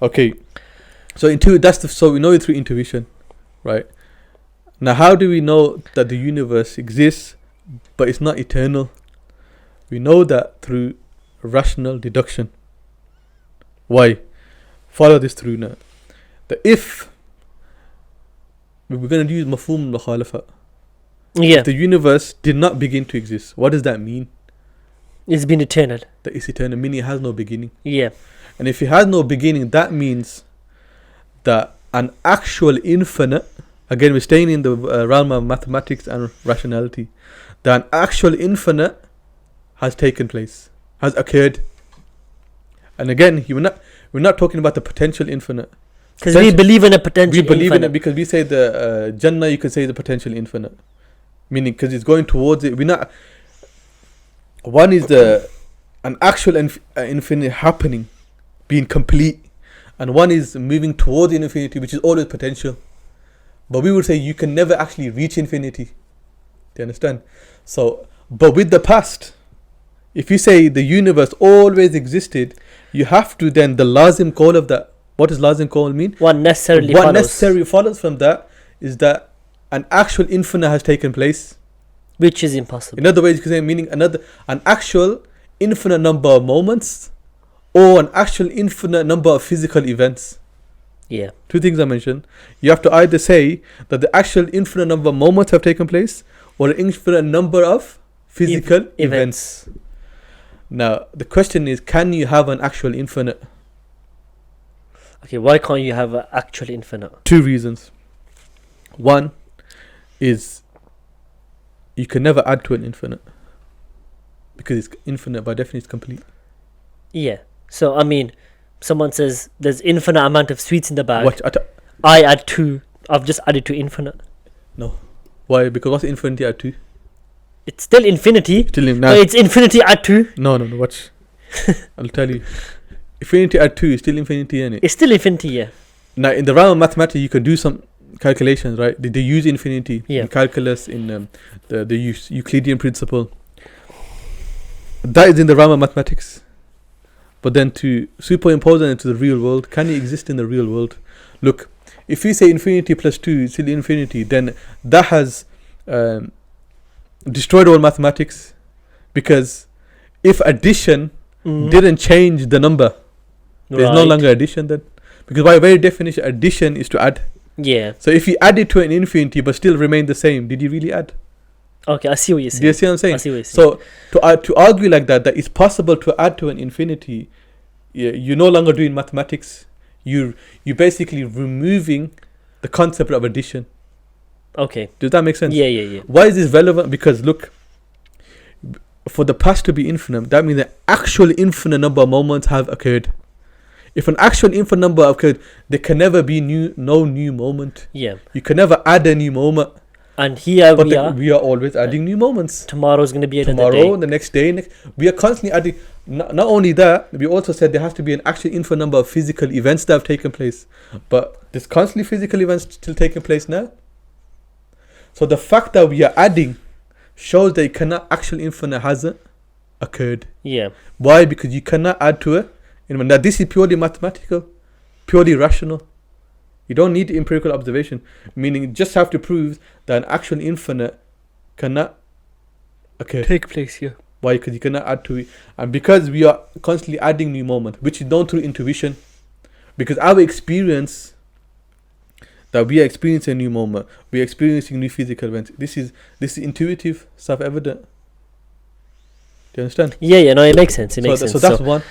Okay. So so we know it through intuition, right? Now, how do we know that the universe exists, but it's not eternal? We know that through rational deduction. Why? Follow this through now. That if we're going to use mafhum al-mukhalafa, if the universe did not begin to exist, what does that mean? It's been eternal. That it's eternal, meaning it has no beginning. Yeah. And if it has no beginning, that means that an actual infinite, again we're staying in the realm of mathematics and rationality, that an actual infinite has taken place, has occurred. And again, we're not talking about the potential infinite. Because we believe in a potential infinite. We believe in it because we say the Jannah, you could say the potential infinite. Meaning, because it's going towards it. One is an actual infinite happening, being complete. And one is moving towards infinity, which is always potential. But we would say you can never actually reach infinity. Do you understand? So, but with the past, if you say the universe always existed, you have to then, the lazim call of that, what does lazim call mean? What necessarily follows from that is that an actual infinite has taken place. Which is impossible. In other ways, you can say meaning an actual infinite number of moments or an actual infinite number of physical events. Yeah. Two things I mentioned. You have to either say that the actual infinite number of moments have taken place or an infinite number of physical events. Now, the question is, can you have an actual infinite? Okay, why can't you have an actual infinite? Two reasons. One is you can never add to an infinite because it's infinite by definition, it's complete. Yeah. So, I mean, someone says there's infinite amount of sweets in the bag. Watch, I add 2. I've just added to infinite. No. Why? Because what's infinity add 2? It's still infinity. It's infinity add 2. No, watch. I'll tell you. Infinity add 2 is still infinity, isn't it? It's still infinity, yeah. Now, in the realm of mathematics, you can do some calculations, right? They use infinity in calculus, in the Euclidean principle. That is in the realm of mathematics. But then to superimpose it into the real world, can it exist in the real world? Look, if we say infinity plus 2 is still infinity, then that has destroyed all mathematics. Because if addition didn't change the number, there's no longer addition then. Because by very definition, addition is to add. Yeah. So if you added to an infinity but still remained the same, did you really add? Okay, I see what you're saying. Do you see what I'm saying? I see what you're saying. So to argue like that it's possible to add to an infinity, you're no longer doing mathematics. You're basically removing the concept of addition. Okay. Does that make sense? Yeah. Why is this relevant? Because look, for the past to be infinite, that means the actual infinite number of moments have occurred. If an actual infinite number occurred, there can never be no new moment. Yeah. You can never add a new moment. And here we are always adding new moments. Tomorrow's going to be another day. Tomorrow, the next day. We are constantly adding. Not only that, we also said there has to be an actual infinite number of physical events that have taken place. But there's constantly physical events still taking place now. So the fact that we are adding shows that actual infinite hasn't occurred. Yeah. Why? Because you cannot add to it. Now this is purely mathematical, purely rational. You don't need empirical observation, meaning you just have to prove that an actual infinite cannot occur. Take place here. Why? Because you cannot add to it. And because we are constantly adding new moments, which is done through intuition. Because our experience, that we are experiencing a new moment, we are experiencing new physical events. This is intuitive, self-evident. Do you understand? Yeah, no, it makes sense. It makes sense. So that's one.